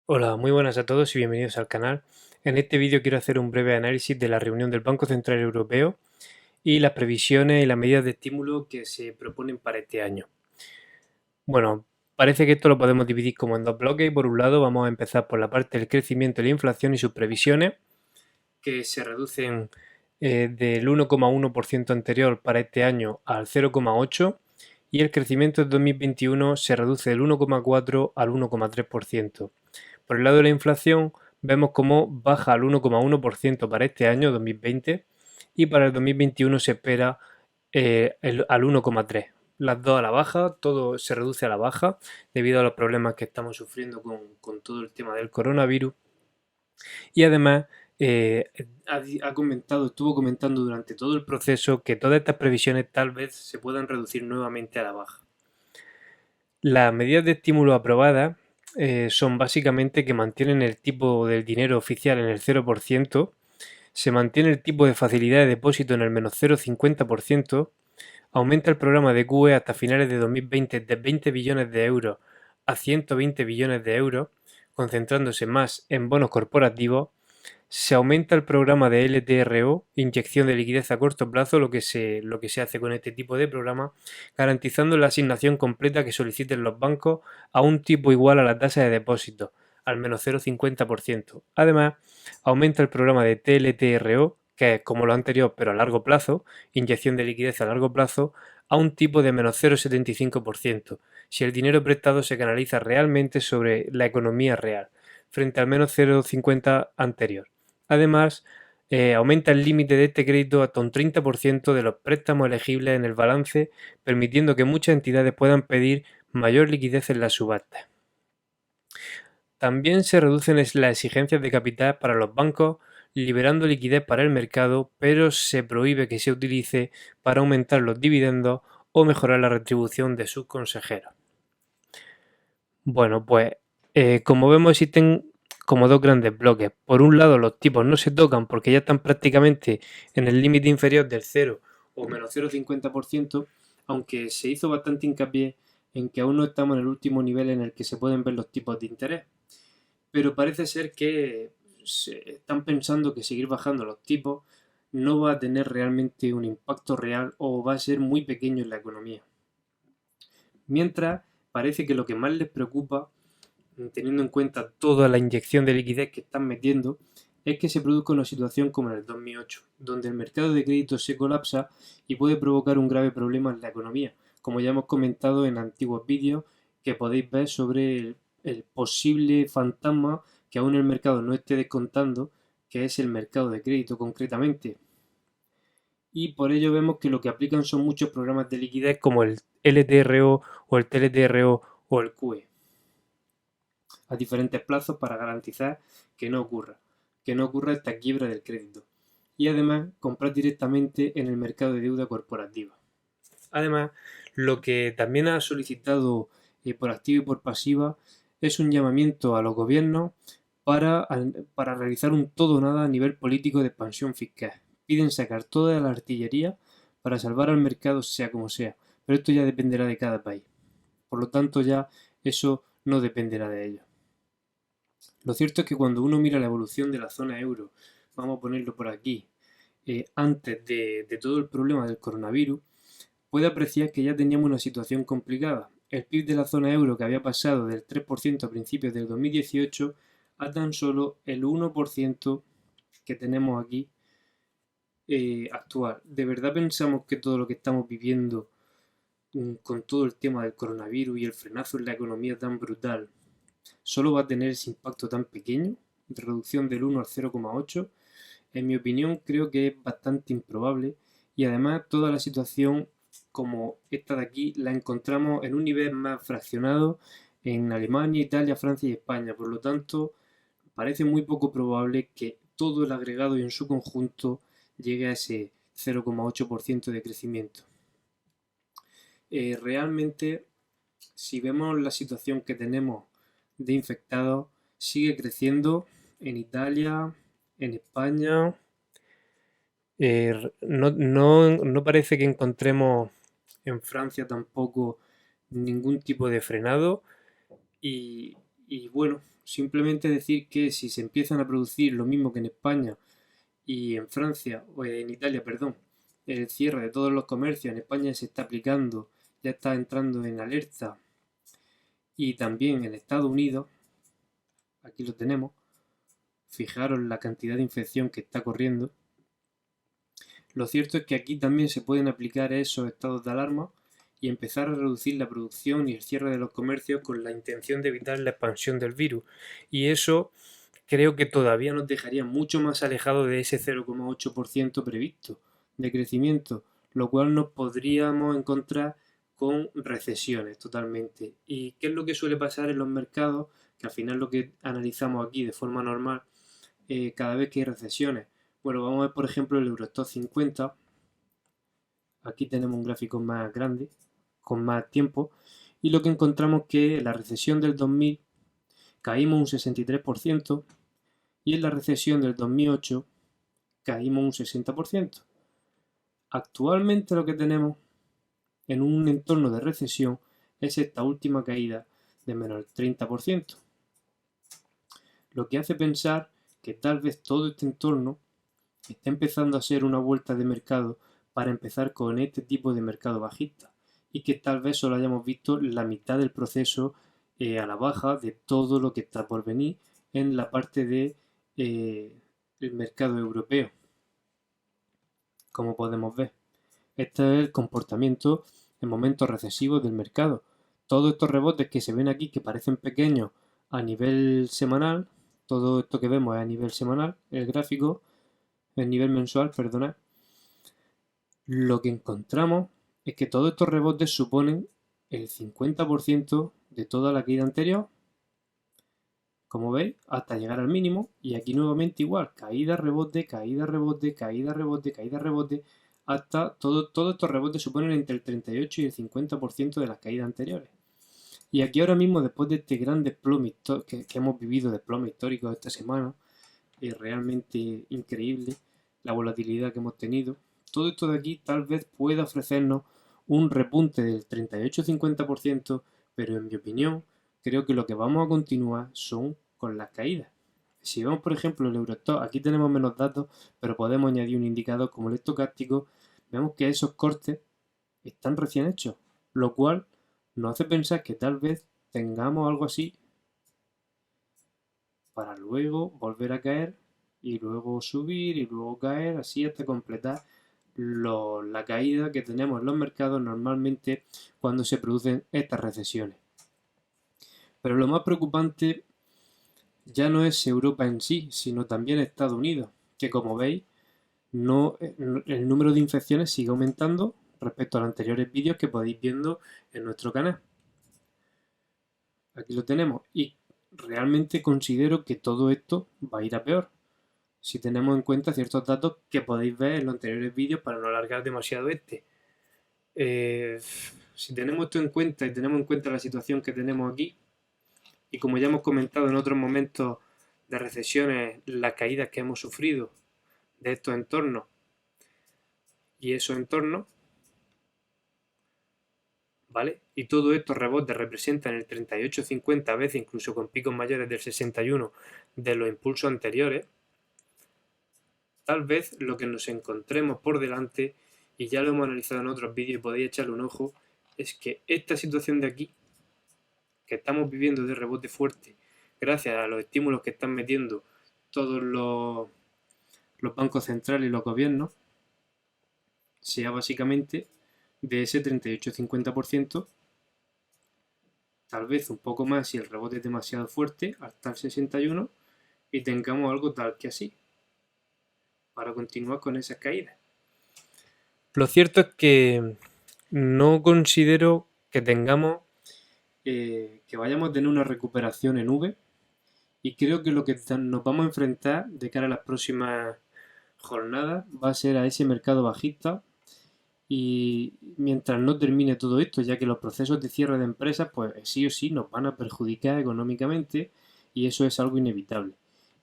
Hola, muy buenas a todos y bienvenidos al canal. En este vídeo quiero hacer un breve análisis de la reunión del Banco Central Europeo y las previsiones y las medidas de estímulo que se proponen para este año. Bueno, parece que esto lo podemos dividir como en dos bloques y por un lado vamos a empezar por la parte del crecimiento y la inflación y sus previsiones, que se reducen del 1,1% anterior para este año al 0,8%, y el crecimiento de 2021 se reduce del 1,4 al 1,3%. Por el lado de la inflación, vemos cómo baja al 1,1% para este año 2020 y para el 2021 se espera al 1,3%. Las dos a la baja, todo se reduce a la baja debido a los problemas que estamos sufriendo con todo el tema del coronavirus. Y además estuvo comentando durante todo el proceso que todas estas previsiones tal vez se puedan reducir nuevamente a la baja. Las medidas de estímulo aprobadas son básicamente que mantienen el tipo del dinero oficial en el 0%, se mantiene el tipo de facilidad de depósito en el menos 0,50%, aumenta el programa de QE hasta finales de 2020 de 20 billones de euros a 120 billones de euros, concentrándose más en bonos corporativos. Se aumenta el programa de LTRO, inyección de liquidez a corto plazo, lo que se hace con este tipo de programa, garantizando la asignación completa que soliciten los bancos a un tipo igual a la tasa de depósito, al menos 0,50%. Además, aumenta el programa de TLTRO, que es como lo anterior pero a largo plazo, inyección de liquidez a largo plazo, a un tipo de menos 0,75%, si el dinero prestado se canaliza realmente sobre la economía real, frente al menos 0,50 anterior. Además, aumenta el límite de este crédito hasta un 30% de los préstamos elegibles en el balance, permitiendo que muchas entidades puedan pedir mayor liquidez en las subastas. También se reducen las exigencias de capital para los bancos, liberando liquidez para el mercado, pero se prohíbe que se utilice para aumentar los dividendos o mejorar la retribución de sus consejeros. Bueno, pues como vemos existen como dos grandes bloques. Por un lado, los tipos no se tocan porque ya están prácticamente en el límite inferior del 0 o menos 0,50%, aunque se hizo bastante hincapié en que aún no estamos en el último nivel en el que se pueden ver los tipos de interés. Pero parece ser que se están pensando que seguir bajando los tipos no va a tener realmente un impacto real o va a ser muy pequeño en la economía. Mientras, parece que lo que más les preocupa, teniendo en cuenta toda la inyección de liquidez que están metiendo, es que se produzca una situación como en el 2008, donde el mercado de crédito se colapsa y puede provocar un grave problema en la economía, como ya hemos comentado en antiguos vídeos que podéis ver sobre el posible fantasma que aún el mercado no esté descontando, que es el mercado de crédito concretamente. Y por ello vemos que lo que aplican son muchos programas de liquidez como el LTRO o el TLTRO o el QE a diferentes plazos para garantizar que no ocurra esta quiebra del crédito. Y además comprar directamente en el mercado de deuda corporativa. Además, lo que también ha solicitado por activa y por pasiva es un llamamiento a los gobiernos para realizar un todo o nada a nivel político de expansión fiscal. Piden sacar toda la artillería para salvar al mercado sea como sea, pero esto ya dependerá de cada país. Por lo tanto, ya eso no dependerá de ellos. Lo cierto es que cuando uno mira la evolución de la zona euro, vamos a ponerlo por aquí, antes de todo el problema del coronavirus, puede apreciar que ya teníamos una situación complicada. El PIB de la zona euro, que había pasado del 3% a principios del 2018 a tan solo el 1% que tenemos aquí actual. ¿De verdad pensamos que todo lo que estamos viviendo con todo el tema del coronavirus y el frenazo en la economía tan brutal solo va a tener ese impacto tan pequeño, de reducción del 1 al 0,8? En mi opinión, creo que es bastante improbable y además toda la situación como esta de aquí la encontramos en un nivel más fraccionado en Alemania, Italia, Francia y España. Por lo tanto, parece muy poco probable que todo el agregado y en su conjunto llegue a ese 0,8% de crecimiento. Realmente, si vemos la situación que tenemos de infectados, sigue creciendo en Italia, en España, No parece que encontremos en Francia tampoco ningún tipo de frenado y, y bueno, simplemente decir que si se empiezan a producir lo mismo que en España y en Francia, o en Italia, perdón, el cierre de todos los comercios en España se está aplicando, ya está entrando en alerta y también en Estados Unidos, aquí lo tenemos, fijaros la cantidad de infección que está corriendo. Lo cierto es que aquí también se pueden aplicar esos estados de alarma y empezar a reducir la producción y el cierre de los comercios con la intención de evitar la expansión del virus. Y eso creo que todavía nos dejaría mucho más alejados de ese 0,8% previsto de crecimiento, lo cual nos podríamos encontrar con recesiones totalmente. ¿Y qué es lo que suele pasar en los mercados? Que al final lo que analizamos aquí de forma normal, cada vez que hay recesiones. Bueno, vamos a ver por ejemplo el Eurostoxx 50. Aquí tenemos un gráfico más grande, con más tiempo, y lo que encontramos que en la recesión del 2000 caímos un 63% y en la recesión del 2008 caímos un 60%. Actualmente lo que tenemos en un entorno de recesión es esta última caída de menos del 30%, lo que hace pensar que tal vez todo este entorno está empezando a ser una vuelta de mercado para empezar con este tipo de mercado bajista y que tal vez solo hayamos visto la mitad del proceso a la baja de todo lo que está por venir en la parte de el mercado europeo, como podemos ver. Este es el comportamiento en momentos recesivos del mercado. Todos estos rebotes que se ven aquí, que parecen pequeños a nivel semanal, todo esto que vemos es a nivel semanal, el gráfico, el nivel mensual, perdonad, lo que encontramos es que todos estos rebotes suponen el 50% de toda la caída anterior, como veis, hasta llegar al mínimo, y aquí nuevamente igual, caída, rebote, caída, rebote, caída, rebote, caída, rebote, hasta todos estos rebotes suponen entre el 38 y el 50% de las caídas anteriores. Y aquí ahora mismo, después de este gran desplome que hemos vivido, desplome histórico esta semana, es realmente increíble la volatilidad que hemos tenido. Todo esto de aquí tal vez pueda ofrecernos un repunte del 38-50%, pero en mi opinión creo que lo que vamos a continuar son con las caídas. Si vemos por ejemplo el Eurostoxx, aquí tenemos menos datos, pero podemos añadir un indicador como el estocástico, vemos que esos cortes están recién hechos, lo cual nos hace pensar que tal vez tengamos algo así para luego volver a caer y luego subir y luego caer, así hasta completar la caída que tenemos en los mercados normalmente cuando se producen estas recesiones. Pero lo más preocupante ya no es Europa en sí, sino también Estados Unidos, que como veis, el número de infecciones sigue aumentando respecto a los anteriores vídeos que podéis viendo en nuestro canal. Aquí lo tenemos y realmente considero que todo esto va a ir a peor si tenemos en cuenta ciertos datos que podéis ver en los anteriores vídeos para no alargar demasiado este. Si tenemos esto en cuenta y tenemos en cuenta la situación que tenemos aquí, y como ya hemos comentado en otros momentos de recesiones, las caídas que hemos sufrido de estos entornos y esos entornos, ¿vale? Y todos estos rebotes representan el 38-50, a veces incluso con picos mayores del 61 de los impulsos anteriores. Tal vez lo que nos encontremos por delante, y ya lo hemos analizado en otros vídeos y podéis echarle un ojo, es que esta situación de aquí, que estamos viviendo de rebote fuerte, gracias a los estímulos que están metiendo todos los bancos centrales y los gobiernos, sea básicamente de ese 38-50%, tal vez un poco más si el rebote es demasiado fuerte, hasta el 61, y tengamos algo tal que así, para continuar con esas caídas. Lo cierto es que no considero que tengamos que vayamos a tener una recuperación en V, y creo que lo que nos vamos a enfrentar de cara a las próximas jornadas va a ser a ese mercado bajista, y mientras no termine todo esto, ya que los procesos de cierre de empresas pues sí o sí nos van a perjudicar económicamente y eso es algo inevitable.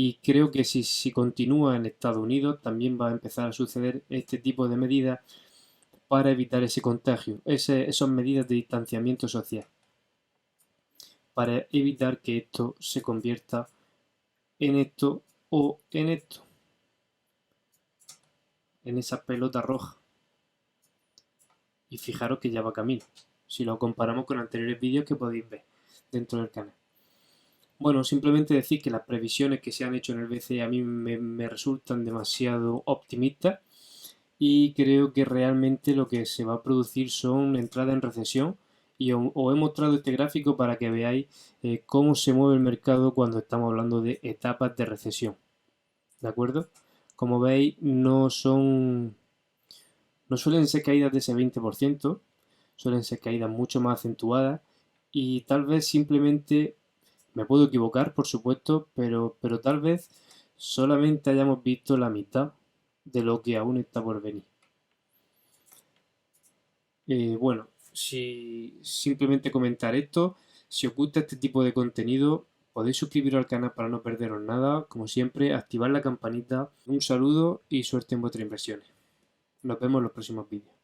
Y creo que si continúa en Estados Unidos también va a empezar a suceder este tipo de medidas para evitar ese contagio, esas medidas de distanciamiento social, para evitar que esto se convierta en esto o en esto, en esa pelota roja. Y fijaros que ya va camino, si lo comparamos con anteriores vídeos que podéis ver dentro del canal. Bueno, simplemente decir que las previsiones que se han hecho en el BCE a mí me resultan demasiado optimistas y creo que realmente lo que se va a producir son entradas en recesión y os he mostrado este gráfico para que veáis cómo se mueve el mercado cuando estamos hablando de etapas de recesión. ¿De acuerdo? Como veis, no suelen ser caídas de ese 20%, suelen ser caídas mucho más acentuadas y tal vez simplemente, me puedo equivocar por supuesto, pero tal vez solamente hayamos visto la mitad de lo que aún está por venir. Bueno, simplemente comentar esto, si os gusta este tipo de contenido, podéis suscribiros al canal para no perderos nada, como siempre, activar la campanita. Un saludo y suerte en vuestras inversiones. Nos vemos en los próximos vídeos.